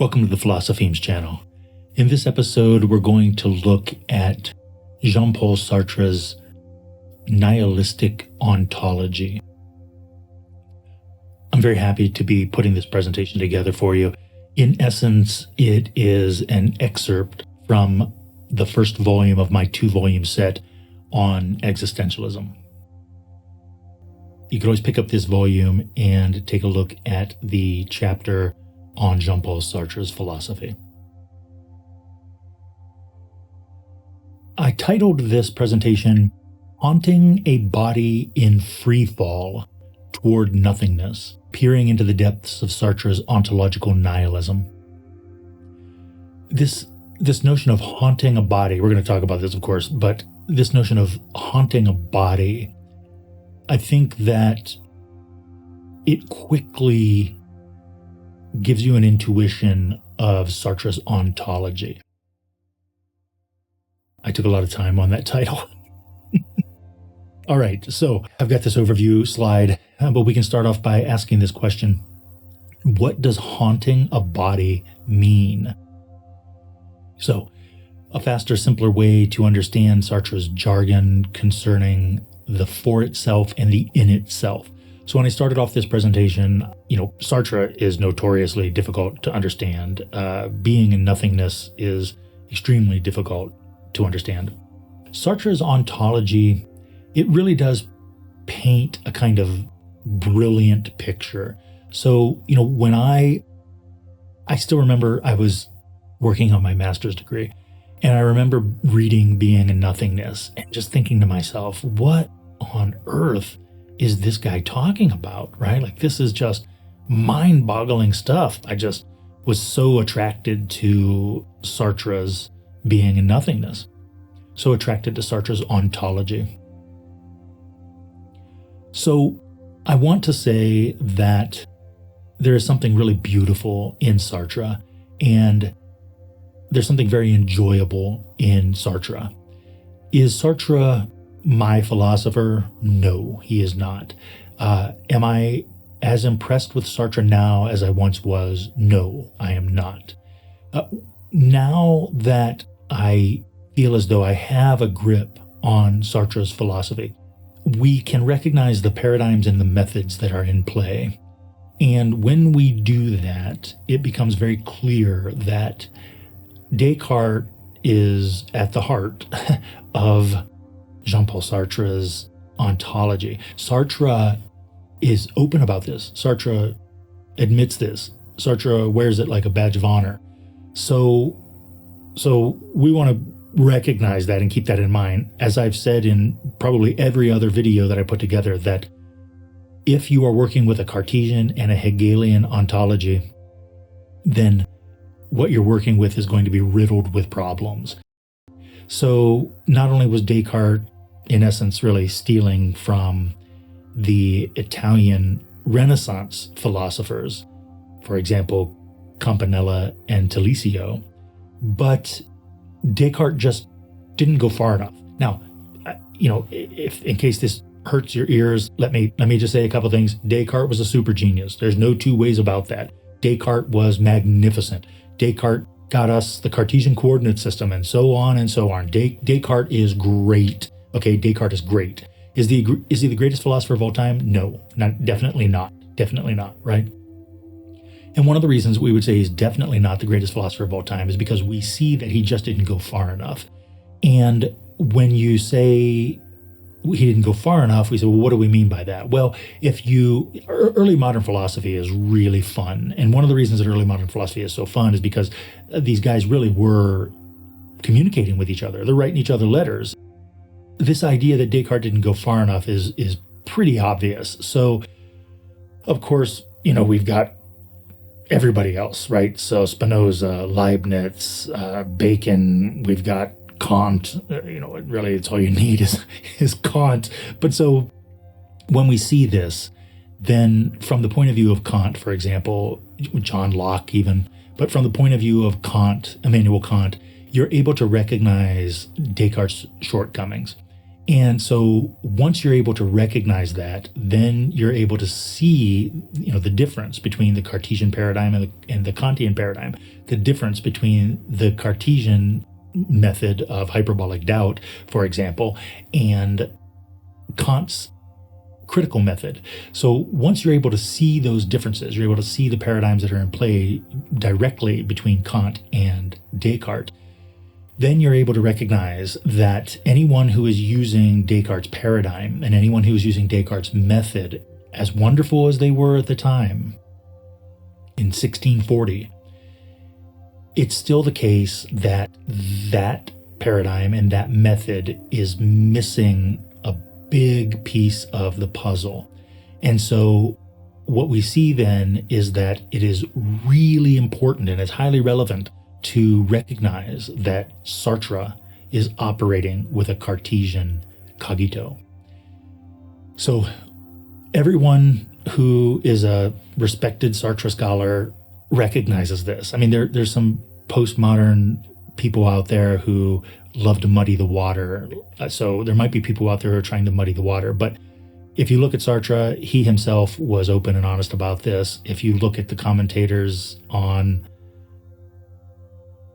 Welcome to the Philosophemes channel. In this episode, we're going to look at Jean-Paul Sartre's nihilistic ontology. I'm very happy to be putting this presentation together for you. In essence, it is an excerpt from the first volume of my 2-volume set on existentialism. You can always pick up this volume and take a look at the chapter on Jean-Paul Sartre's philosophy. I titled this presentation, Haunting a Body in Free Fall Toward Nothingness, Peering into the Depths of Sartre's Ontological Nihilism. This notion of haunting a body, we're going to talk about this, of course, but this notion of haunting a body, I think that it quickly gives you an intuition of Sartre's ontology. I took a lot of time on that title. All right, so I've got this overview slide, but we can start off by asking this question. What does haunting a body mean? So, a faster, simpler way to understand Sartre's jargon concerning the for itself and the in itself. So when I started off this presentation, Sartre is notoriously difficult to understand. Being in nothingness is extremely difficult to understand. Sartre's ontology, it really does paint a kind of brilliant picture. So, when I still remember I was working on my master's degree, and I remember reading Being in Nothingness and just thinking to myself, what on earth is this guy talking about, right? Like, this is just mind-boggling stuff. I just was so attracted to Sartre's Being in Nothingness, so attracted to Sartre's ontology. So I want to say that there is something really beautiful in Sartre, and there's something very enjoyable in Sartre. Is Sartre my philosopher? No, he is not. Am I as impressed with Sartre now as I once was? No, I am not. Now that I feel as though I have a grip on Sartre's philosophy, we can recognize the paradigms and the methods that are in play. And when we do that, it becomes very clear that Descartes is at the heart of Jean-Paul Sartre's ontology. Sartre is open about this. Sartre admits this. Sartre wears it like a badge of honor. So we want to recognize that and keep that in mind. As I've said in probably every other video that I put together, that if you are working with a Cartesian and a Hegelian ontology, then what you're working with is going to be riddled with problems. So not only was Descartes, in essence, really stealing from the Italian Renaissance philosophers, for example, Campanella and Talisio, but Descartes just didn't go far enough. Now, if in case this hurts your ears, let me just say a couple things. Descartes was a super genius. There's no two ways about that. Descartes was magnificent. Descartes got us the Cartesian coordinate system and so on and so on. Descartes is great. Okay, Descartes is great. Is he the greatest philosopher of all time? No, definitely not, right? And one of the reasons we would say he's definitely not the greatest philosopher of all time is because we see that he just didn't go far enough. And when you say he didn't go far enough, we say, well, what do we mean by that? Well, early modern philosophy is really fun. And one of the reasons that early modern philosophy is so fun is because these guys really were communicating with each other. They're writing each other letters. This idea that Descartes didn't go far enough is pretty obvious. So, of course, we've got everybody else, right? So Spinoza, Leibniz, Bacon, we've got Kant, really it's all you need is Kant. But so when we see this, then from the point of view of Kant, for example, John Locke even, but from the point of view of Kant, Immanuel Kant, you're able to recognize Descartes' shortcomings. And so once you're able to recognize that, then you're able to see, the difference between the Cartesian paradigm and the Kantian paradigm, the difference between the Cartesian method of hyperbolic doubt, for example, and Kant's critical method. So once you're able to see those differences, you're able to see the paradigms that are in play directly between Kant and Descartes, then you're able to recognize that anyone who is using Descartes' paradigm and anyone who is using Descartes' method, as wonderful as they were at the time, in 1640, it's still the case that that paradigm and that method is missing a big piece of the puzzle. And so what we see then is that it is really important and it's highly relevant to recognize that Sartre is operating with a Cartesian cogito. So everyone who is a respected Sartre scholar recognizes this. I mean, there's some postmodern people out there who love to muddy the water. So there might be people out there who are trying to muddy the water. But if you look at Sartre, he himself was open and honest about this. If you look at the commentators on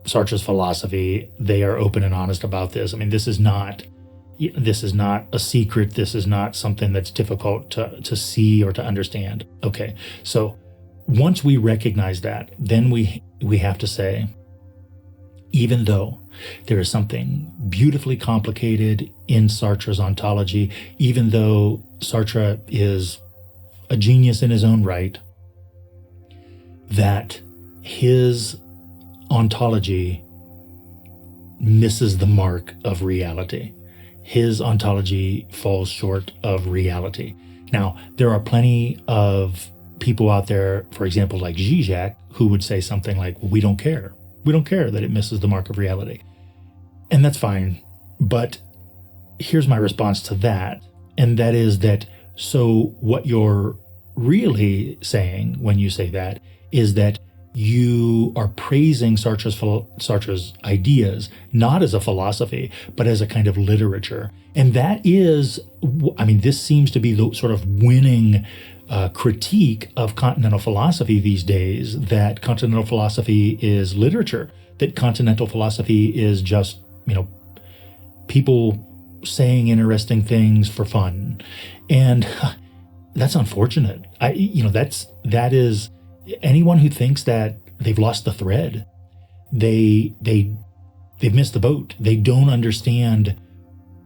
Sartre's philosophy, they are open and honest about this. I mean, this is not a secret. This is not something that's difficult to see or to understand. Okay, so once we recognize that, then we have to say, even though there is something beautifully complicated in Sartre's ontology, even though Sartre is a genius in his own right, that his ontology misses the mark of reality. His ontology falls short of reality. Now, there are plenty of people out there, for example, like Zizek, who would say something like, well, we don't care. We don't care that it misses the mark of reality. And that's fine. But here's my response to that. And that is that, so what you're really saying when you say that is that you are praising Sartre's ideas, not as a philosophy, but as a kind of literature. And that is, this seems to be the sort of winning critique of continental philosophy these days, that continental philosophy is literature, that continental philosophy is just, people saying interesting things for fun. And that's unfortunate. That is anyone who thinks that they've lost the thread, they've missed the boat. They don't understand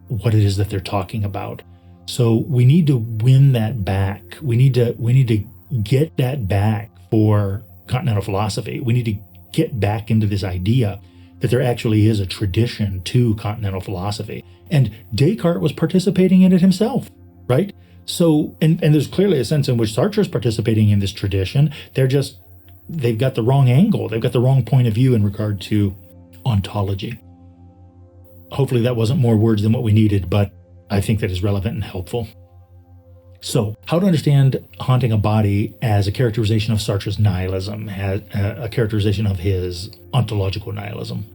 what it is that they're talking about. So we need to win that back. We need to get that back for continental philosophy. We need to get back into this idea that there actually is a tradition to continental philosophy. And Descartes was participating in it himself, right? So, and there's clearly a sense in which Sartre is participating in this tradition. They've got the wrong angle. They've got the wrong point of view in regard to ontology. Hopefully that wasn't more words than what we needed, but I think that is relevant and helpful. So, how to understand haunting a body as a characterization of Sartre's nihilism, as a characterization of his ontological nihilism,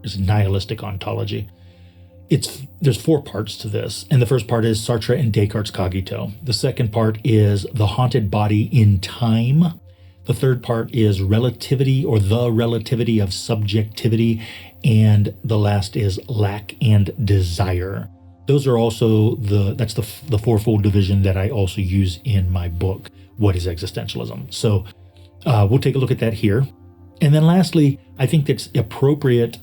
his nihilistic ontology. There's 4 parts to this, and the first part is Sartre and Descartes' cogito. The second part is the haunted body in time. The third part is relativity, or the relativity of subjectivity, and the last is lack and desire. Those are also that's the fourfold division that I also use in my book, What is Existentialism? So we'll take a look at that here. And then lastly, I think that's appropriate,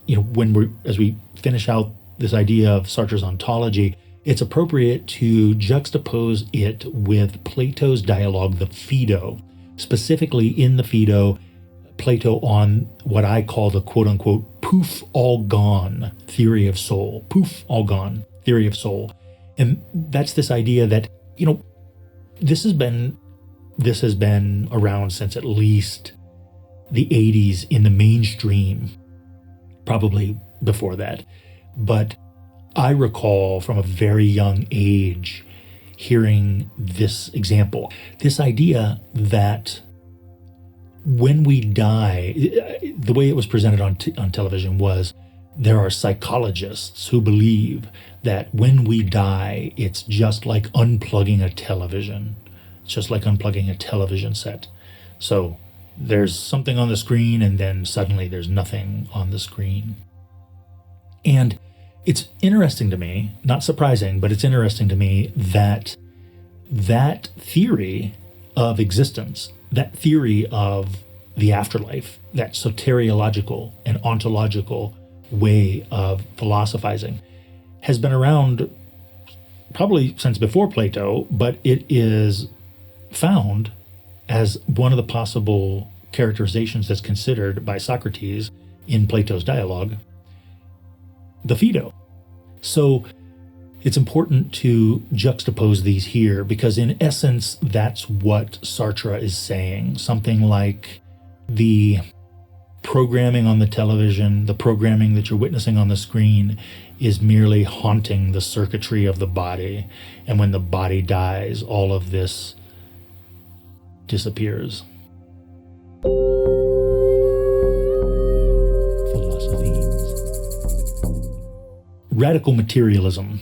as we finish out this idea of Sartre's ontology, it's appropriate to juxtapose it with Plato's dialogue, the Phaedo. Specifically in the Phaedo, Plato on what I call the quote-unquote poof, all gone theory of soul. Poof, all gone theory of soul. And that's this idea that, this has been around since at least the 80s in the mainstream, probably before that. But I recall from a very young age hearing this example, this idea that when we die, the way it was presented on television was There are psychologists who believe that when we die, it's just like unplugging a television. It's just like unplugging a television set. So there's something on the screen, and then suddenly there's nothing on the screen. And it's interesting to me, not surprising, but it's interesting to me that that theory of existence, that theory of the afterlife, that soteriological and ontological way of philosophizing has been around probably since before Plato, but it is found as one of the possible characterizations that's considered by Socrates in Plato's dialogue, the Phaedo. So it's important to juxtapose these here because in essence, that's what Sartre is saying. Something like the programming on the television, the programming that you're witnessing on the screen is merely haunting the circuitry of the body. And when the body dies, all of this disappears. Philosophemes. Radical materialism.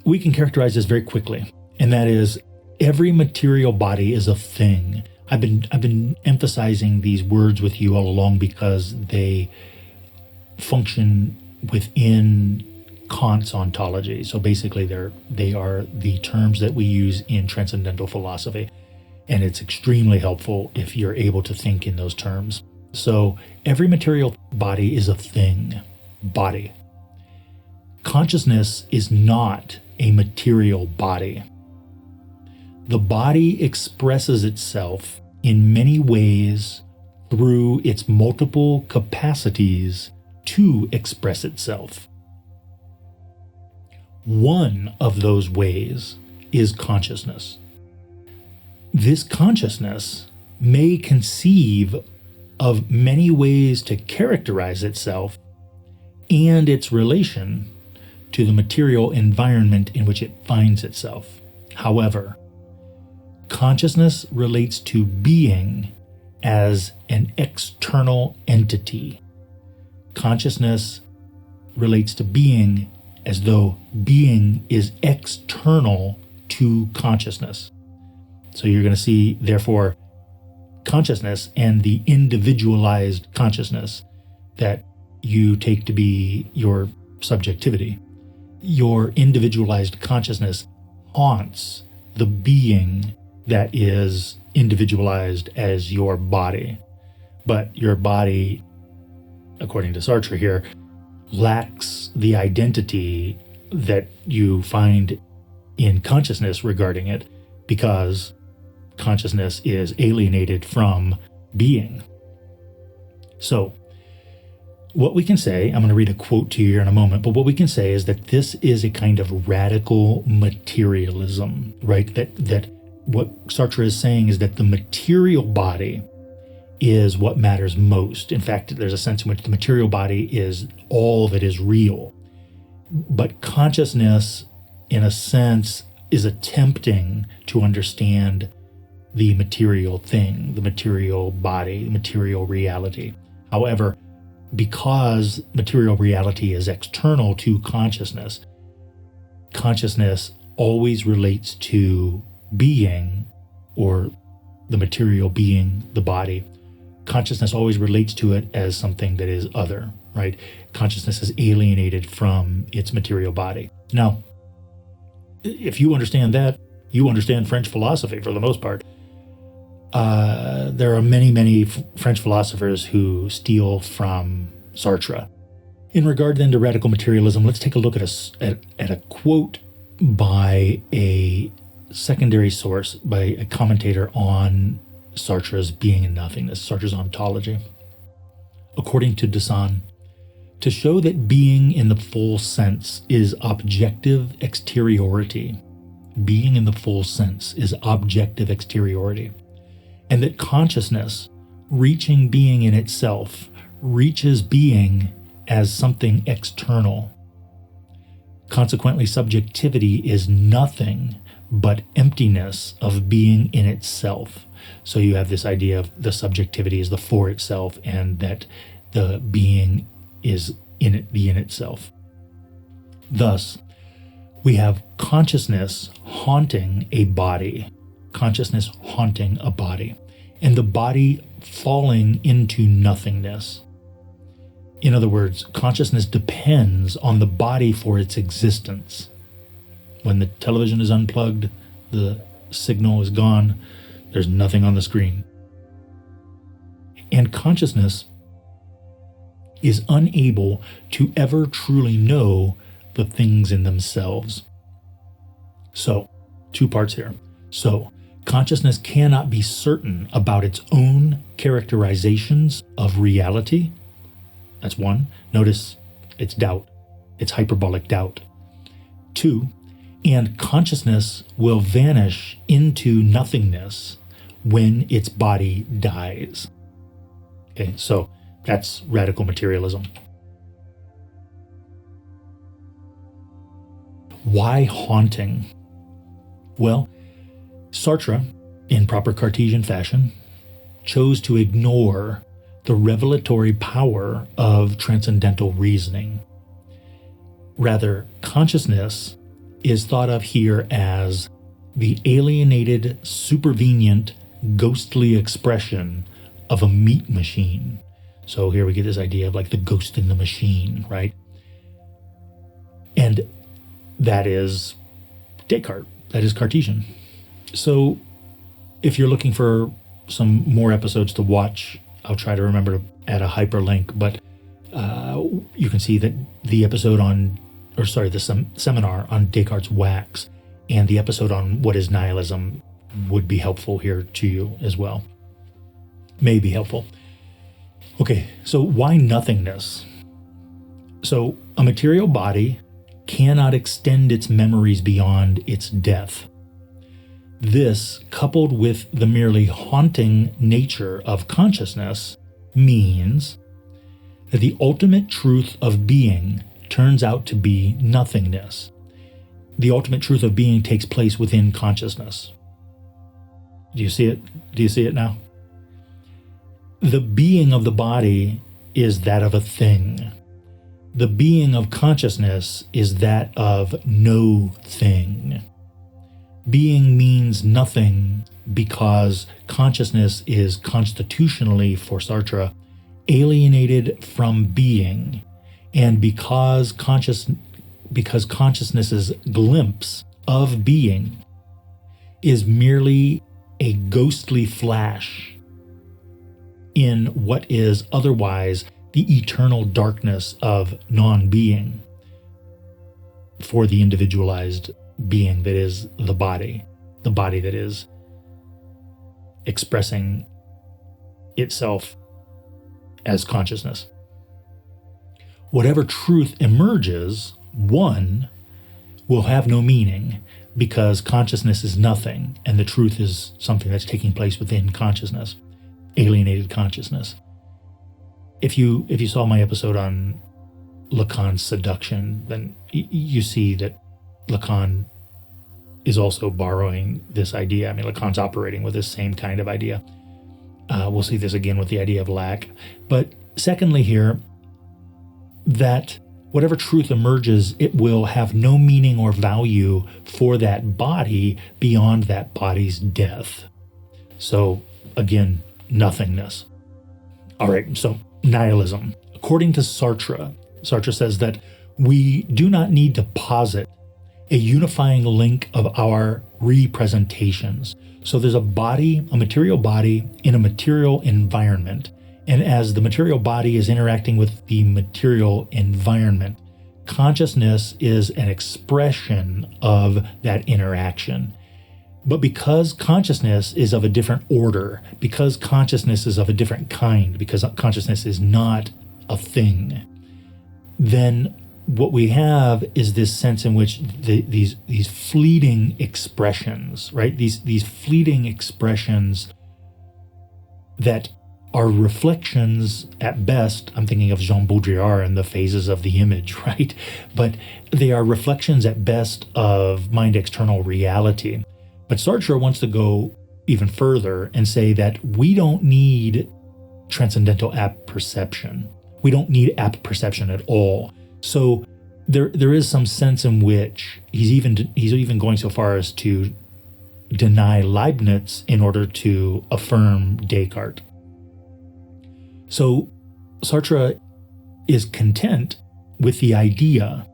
We can characterize this very quickly, and that is every material body is a thing. I've been emphasizing these words with you all along because they function within Kant's ontology. So basically they are the terms that we use in transcendental philosophy. And it's extremely helpful if you're able to think in those terms. So every material body is a thing, body. Consciousness is not a material body. The body expresses itself in many ways through its multiple capacities to express itself. One of those ways is consciousness. This consciousness may conceive of many ways to characterize itself and its relation to the material environment in which it finds itself. However, consciousness relates to being as an external entity. Consciousness relates to being as though being is external to consciousness. So you're going to see, therefore, consciousness and the individualized consciousness that you take to be your subjectivity. Your individualized consciousness haunts the being that is individualized as your body. But your body, according to Sartre here, lacks the identity that you find in consciousness regarding it because consciousness is alienated from being. So, what we can say, I'm going to read a quote to you here in a moment, but what we can say is that this is a kind of radical materialism, right? That what Sartre is saying is that the material body is what matters most. In fact, there's a sense in which the material body is all that is real. But consciousness, in a sense, is attempting to understand the material thing, the material body, the material reality. However, because material reality is external to consciousness, consciousness always relates to being, or the material being, the body. Consciousness always relates to it as something that is other, right? Consciousness is alienated from its material body. Now, if you understand that, you understand French philosophy for the most part. There are many French philosophers who steal from Sartre. In regard then to radical materialism, let's take a look at a quote by a secondary source, by a commentator on Sartre's Being and Nothingness, Sartre's ontology. According to Desson, to show that being in the full sense is objective exteriority, being in the full sense is objective exteriority, and that consciousness, reaching being in itself, reaches being as something external. Consequently, subjectivity is nothing but emptiness of being in itself. So you have this idea of the subjectivity is the for itself, and that the being is in it, the in itself. Thus, we have consciousness haunting a body, and the body falling into nothingness. In other words, consciousness depends on the body for its existence. When the television is unplugged, the signal is gone, there's nothing on the screen. And consciousness is unable to ever truly know the things in themselves. So, two parts here. So, consciousness cannot be certain about its own characterizations of reality. That's one. Notice it's doubt. It's hyperbolic doubt. Two, and consciousness will vanish into nothingness when its body dies. Okay, so that's radical materialism. Why haunting? Well, Sartre, in proper Cartesian fashion, chose to ignore the revelatory power of transcendental reasoning. Rather, consciousness is thought of here as the alienated, supervenient, ghostly expression of a meat machine. So here we get this idea of like the ghost in the machine, right? And that is Descartes. That is Cartesian. So if you're looking for some more episodes to watch, I'll try to remember to add a hyperlink, but you can see that the episode the seminar on Descartes' wax and the episode on what is nihilism would be helpful here to you as well. May be helpful. Okay, so why nothingness? So a material body cannot extend its memories beyond its death. This, coupled with the merely haunting nature of consciousness, means that the ultimate truth of being turns out to be nothingness. The ultimate truth of being takes place within consciousness. Do you see it? Do you see it now? The being of the body is that of a thing. The being of consciousness is that of no thing. Being means nothing because consciousness is constitutionally, for Sartre, alienated from being, and because consciousness's glimpse of being is merely a ghostly flash in what is otherwise the eternal darkness of non-being for the individualized being that is the body that is expressing itself as consciousness. Whatever truth emerges, one, will have no meaning because consciousness is nothing and the truth is something that's taking place within consciousness, alienated consciousness. If you saw my episode on Lacan's seduction, then you see that Lacan is also borrowing this idea. I mean, Lacan's operating with this same kind of idea. We'll see this again with the idea of lack. But secondly here, that whatever truth emerges, it will have no meaning or value for that body beyond that body's death. So again, nothingness. All right, so nihilism. According to Sartre says that we do not need to posit a unifying link of our representations. So there's a body, a material body in a material environment. And as the material body is interacting with the material environment, consciousness is an expression of that interaction. But because consciousness is of a different order, because consciousness is of a different kind, because consciousness is not a thing, then what we have is this sense in which these fleeting expressions, right? These fleeting expressions that are reflections at best. I'm thinking of Jean Baudrillard and the phases of the image, right? But they are reflections at best of mind external reality. But Sartre wants to go even further and say that we don't need transcendental apperception. We don't need apperception at all. So there is some sense in which he's even going so far as to deny Leibniz in order to affirm Descartes. So Sartre is content with the idea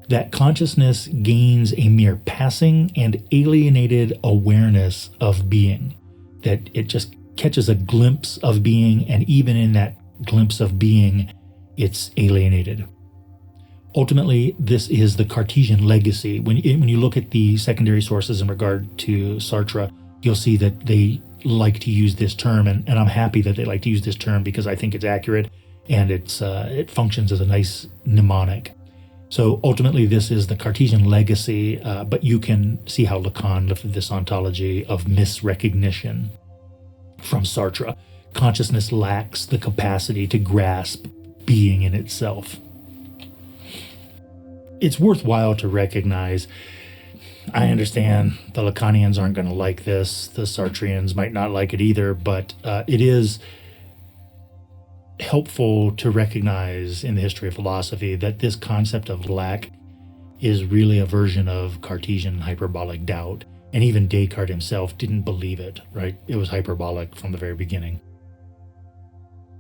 that consciousness gains a mere passing and alienated awareness of being, that it just catches a glimpse of being, and even in that glimpse of being, it's alienated. Ultimately, this is the Cartesian legacy. When you look at the secondary sources in regard to Sartre, you'll see that they like to use this term, and I'm happy that they like to use this term because I think it's accurate and it functions as a nice mnemonic. So ultimately, this is the Cartesian legacy, but you can see how Lacan lifted this ontology of misrecognition from Sartre. Consciousness lacks the capacity to grasp being in itself. It's worthwhile to recognize, I understand the Lacanians aren't going to like this, the Sartreans might not like it either, but it is helpful to recognize in the history of philosophy that this concept of lack is really a version of Cartesian hyperbolic doubt. And even Descartes himself didn't believe it, right? It was hyperbolic from the very beginning.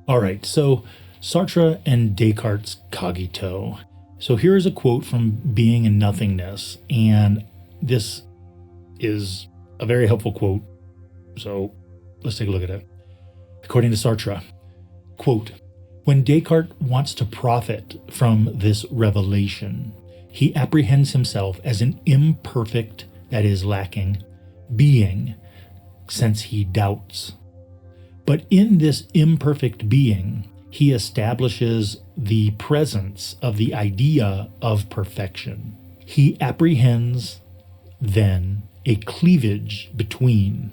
All right, so Sartre and Descartes' cogito. So here is a quote from Being and Nothingness, and this is a very helpful quote. So let's take a look at it. According to Sartre, quote, "When Descartes wants to profit from this revelation, he apprehends himself as an imperfect, that is lacking, being, since he doubts. But in this imperfect being, he establishes the presence of the idea of perfection. He apprehends, then, a cleavage between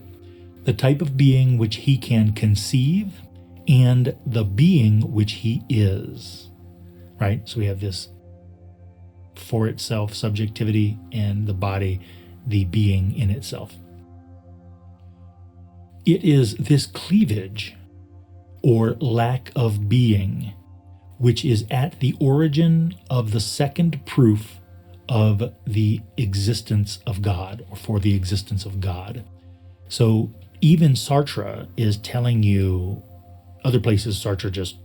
the type of being which he can conceive and the being which he is." Right? So we have this for itself subjectivity, and the body, the being in itself. It is this cleavage or lack of being which is at the origin of the second proof of the existence of God, or for the existence of God. So even Sartre is telling you, other places Sartre just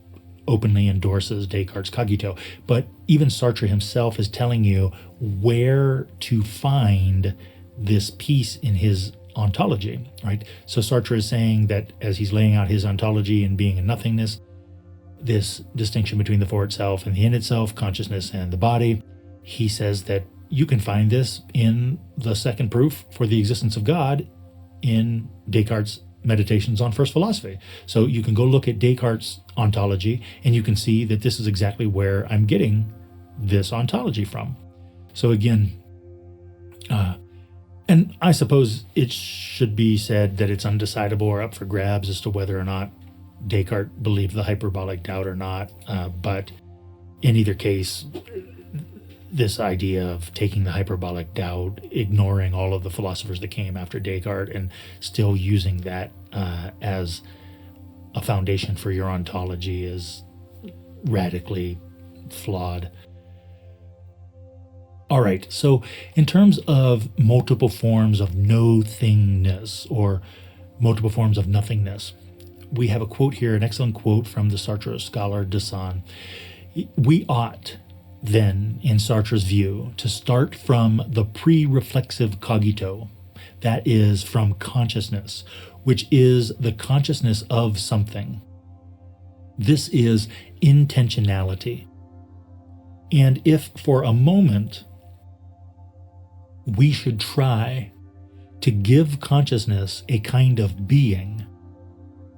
openly endorses Descartes' cogito, but even Sartre himself is telling you where to find this piece in his ontology, right? So Sartre is saying that as he's laying out his ontology in Being and Nothingness, this distinction between the for itself and the in itself, consciousness and the body, he says that you can find this in the second proof for the existence of God in Descartes' Meditations on First Philosophy. So you can go look at Descartes' ontology and you can see that this is exactly where I'm getting this ontology from. So again, and I suppose it should be said that it's undecidable or up for grabs as to whether or not Descartes believed the hyperbolic doubt or not. But in either case, this idea of taking the hyperbolic doubt, ignoring all of the philosophers that came after Descartes, and still using that as a foundation for your ontology is radically flawed. All right, so in terms of multiple forms of no-thingness or multiple forms of nothingness, we have a quote here, an excellent quote from the Sartre scholar Dessan. We ought, then, in Sartre's view, to start from the pre-reflexive cogito, that is, from consciousness, which is the consciousness of something. This is intentionality. And if for a moment we should try to give consciousness a kind of being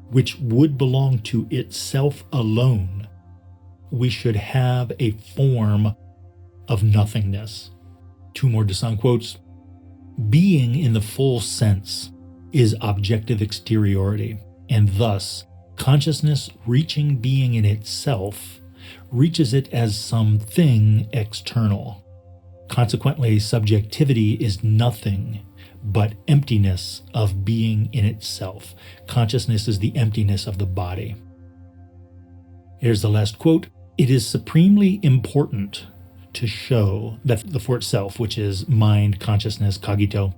which would belong to itself alone, we should have a form of nothingness. Two more Dessan quotes. Being in the full sense is objective exteriority, and thus consciousness reaching being in itself reaches it as something external. Consequently, subjectivity is nothing but emptiness of being in itself. Consciousness is the emptiness of the body. Here's the last quote. It is supremely important to show that the for itself, which is mind, consciousness, cogito,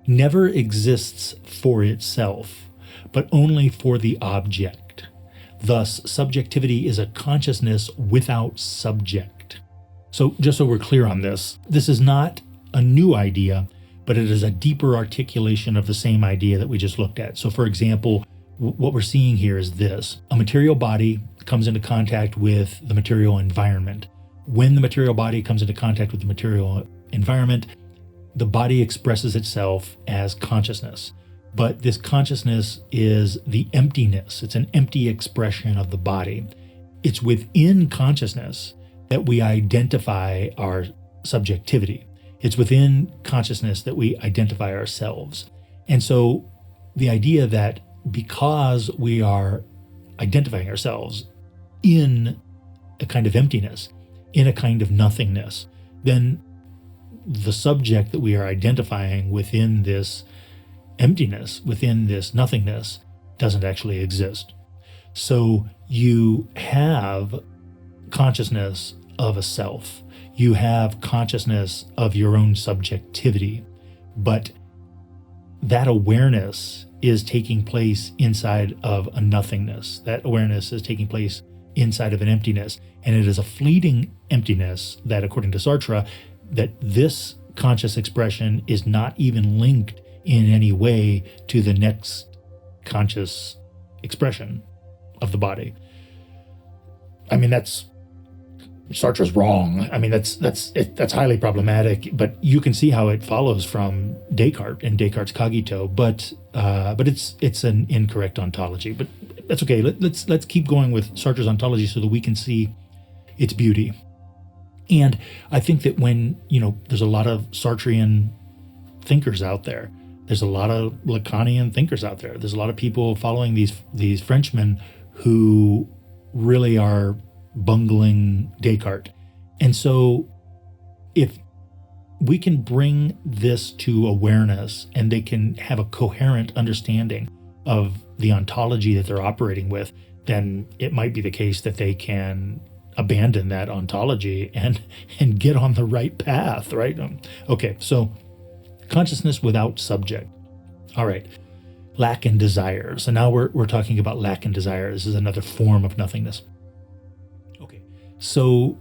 never exists for itself, but only for the object. Thus, subjectivity is a consciousness without subject. So just so we're clear on this is not a new idea, but it is a deeper articulation of the same idea that we just looked at. So for example, what we're seeing here is this. A material body comes into contact with the material environment. When the material body comes into contact with the material environment, the body expresses itself as consciousness. But this consciousness is the emptiness. It's an empty expression of the body. It's within consciousness that we identify our subjectivity. It's within consciousness that we identify ourselves. And so the idea that because we are identifying ourselves in a kind of emptiness, in a kind of nothingness, then the subject that we are identifying within this emptiness, within this nothingness, doesn't actually exist. So you have consciousness of a self. You have consciousness of your own subjectivity, but that awareness is taking place inside of a nothingness. That awareness is taking place inside of an emptiness, and it is a fleeting emptiness that, according to Sartre, that this conscious expression is not even linked in any way to the next conscious expression of the body. I mean, Sartre's wrong. I mean, that's highly problematic, but you can see how it follows from Descartes and Descartes' cogito, but it's an incorrect ontology. But that's okay. Let's keep going with Sartre's ontology so that we can see its beauty. And I think that when, there's a lot of Sartrean thinkers out there, there's a lot of Lacanian thinkers out there. There's a lot of people following these Frenchmen who really are bungling Descartes. And so if we can bring this to awareness and they can have a coherent understanding of the ontology that they're operating with, then it might be the case that they can abandon that ontology and get on the right path, right? Okay, so consciousness without subject. All right, lack and desire. So now we're talking about lack and desire. This is another form of nothingness. Okay, so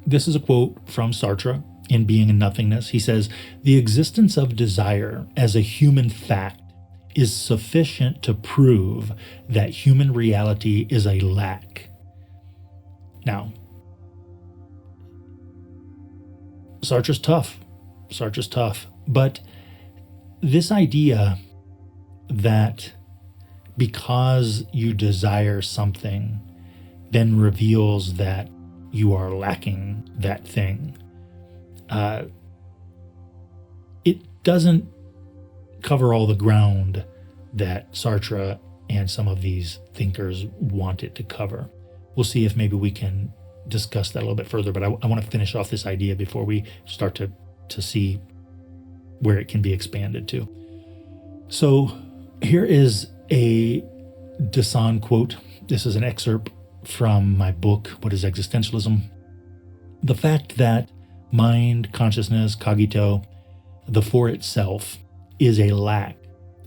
this is a quote from Sartre in Being and Nothingness. He says, "The existence of desire as a human fact is sufficient to prove that human reality is a lack." Now, Sartre's tough, but this idea that because you desire something then reveals that you are lacking that thing, it doesn't cover all the ground that Sartre and some of these thinkers want it to cover. We'll see if maybe we can discuss that a little bit further, but I want to finish off this idea before we start to see where it can be expanded to. So here is a Desson quote. This is an excerpt from my book, What is Existentialism? The fact that mind, consciousness, cogito, the for itself, is a lack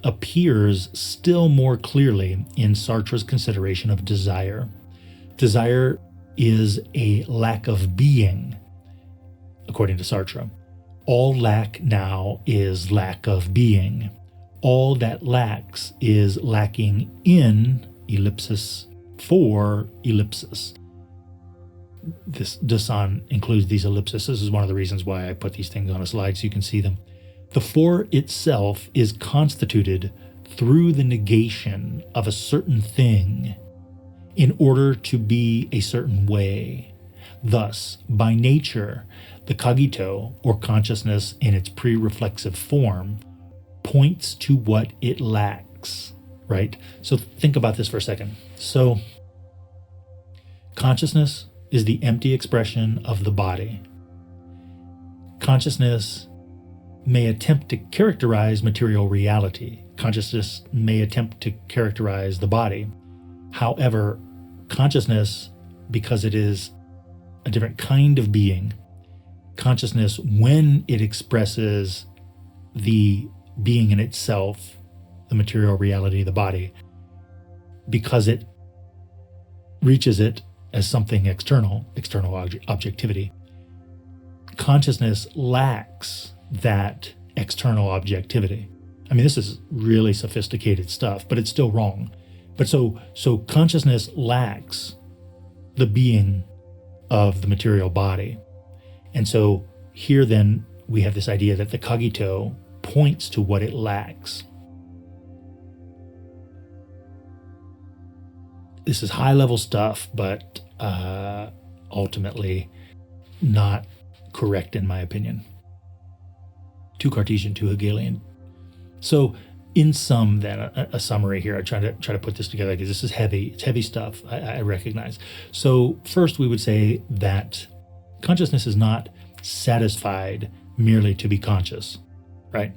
appears still more clearly in Sartre's consideration of desire. Desire is a lack of being, according to Sartre. All lack now is lack of being. All that lacks is lacking in ellipsis for ellipsis. This Desson includes these ellipses. This is one of the reasons why I put these things on a slide so you can see them. The for itself is constituted through the negation of a certain thing in order to be a certain way. Thus, by nature, the cogito, or consciousness in its pre-reflexive form, points to what it lacks, right? So think about this for a second. So consciousness is the empty expression of the body. Consciousness may attempt to characterize material reality. Consciousness may attempt to characterize the body. However, consciousness, because it is a different kind of being. Consciousness, when it expresses the being in itself, the material reality of the body, because it reaches it as something external objectivity. Consciousness lacks that external objectivity. I mean, this is really sophisticated stuff, but it's still wrong. But so consciousness lacks the being of the material body. And so here then we have this idea that the cogito points to what it lacks. This is high-level stuff, but ultimately not correct in my opinion. Too Cartesian, too Hegelian. So in sum then, a summary here, I try to put this together because this is heavy. It's heavy stuff, I recognize. So first we would say that consciousness is not satisfied merely to be conscious, right?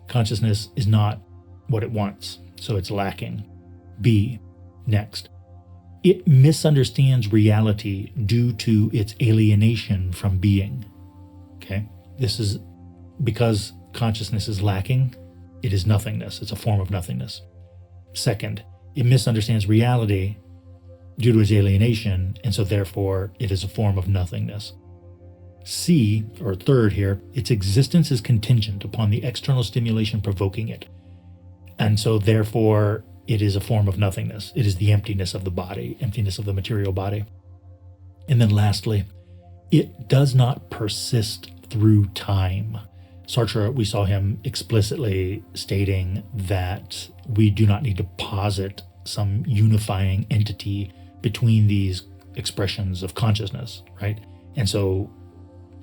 Consciousness is not what it wants, so it's lacking. B, next. It misunderstands reality due to its alienation from being. Okay? This is because consciousness is lacking, it is nothingness. It's a form of nothingness. Second, it misunderstands reality due to its alienation, and so therefore it is a form of nothingness. C, or third here, its existence is contingent upon the external stimulation provoking it. And so therefore it is a form of nothingness. It is the emptiness of the body, emptiness of the material body. And then lastly, it does not persist through time. Sartre, we saw him explicitly stating that we do not need to posit some unifying entity between these expressions of consciousness, right? And so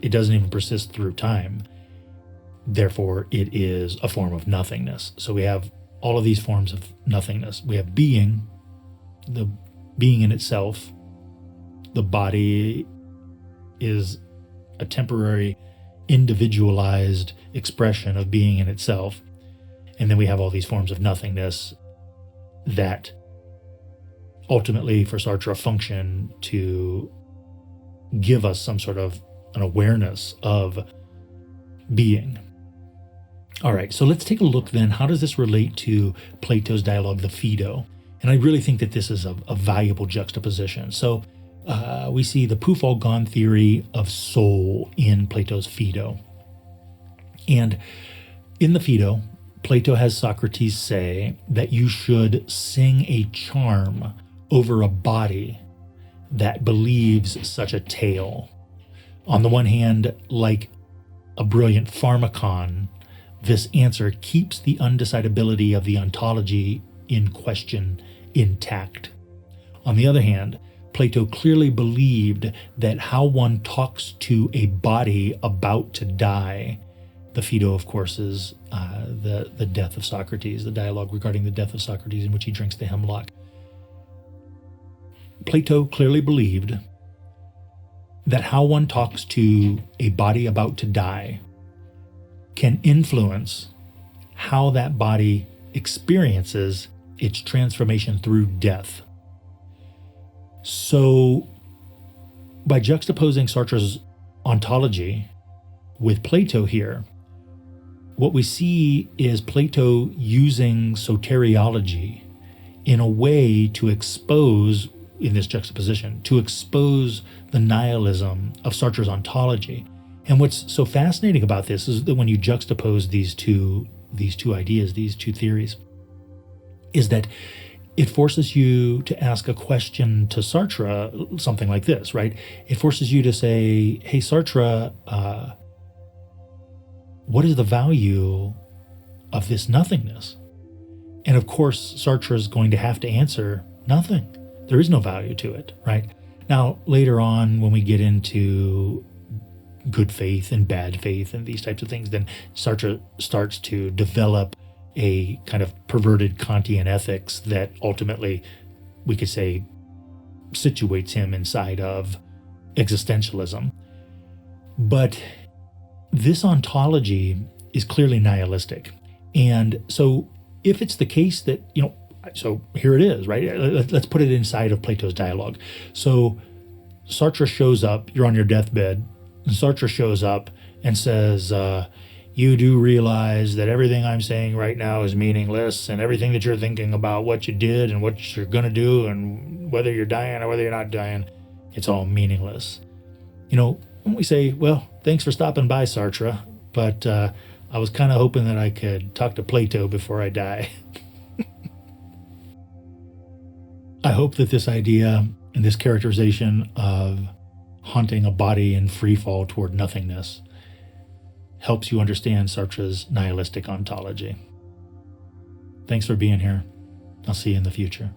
it doesn't even persist through time. Therefore, it is a form of nothingness. So we have all of these forms of nothingness. We have being, the being in itself. The body is a temporary, individualized expression of being in itself. And then we have all these forms of nothingness that ultimately, for Sartre, function to give us some sort of an awareness of being. All right, so let's take a look then. How does this relate to Plato's dialogue, the Phaedo? And I really think that this is a valuable juxtaposition. So we see the poof all gone theory of soul in Plato's Phaedo. And in the Phaedo, Plato has Socrates say that you should sing a charm over a body that believes such a tale. On the one hand, like a brilliant pharmacon, this answer keeps the undecidability of the ontology in question intact. On the other hand, Plato clearly believed that how one talks to a body about to die, the Phaedo, of course, is the death of Socrates, the dialogue regarding the death of Socrates in which he drinks the hemlock. Plato clearly believed that how one talks to a body about to die can influence how that body experiences its transformation through death. So, by juxtaposing Sartre's ontology with Plato here, what we see is Plato using soteriology in a way to expose, in this juxtaposition, to expose the nihilism of Sartre's ontology. And what's so fascinating about this is that when you juxtapose these two ideas, these two theories, is that it forces you to ask a question to Sartre, something like this, right? It forces you to say, hey, Sartre, what is the value of this nothingness? And of course, Sartre is going to have to answer nothing. There is no value to it, right? Now, later on, when we get into good faith and bad faith and these types of things, then Sartre starts to develop a kind of perverted Kantian ethics that ultimately, we could say, situates him inside of existentialism. But this ontology is clearly nihilistic. And so if it's the case that, so here it is, right? Let's put it inside of Plato's dialogue. So Sartre shows up, you're on your deathbed, and Sartre shows up and says, you do realize that everything I'm saying right now is meaningless, and everything that you're thinking about what you did and what you're going to do and whether you're dying or whether you're not dying, it's all meaningless. When we say, well, thanks for stopping by, Sartre, but I was kind of hoping that I could talk to Plato before I die. I hope that this idea and this characterization of haunting a body in free fall toward nothingness helps you understand Sartre's nihilistic ontology. Thanks for being here. I'll see you in the future.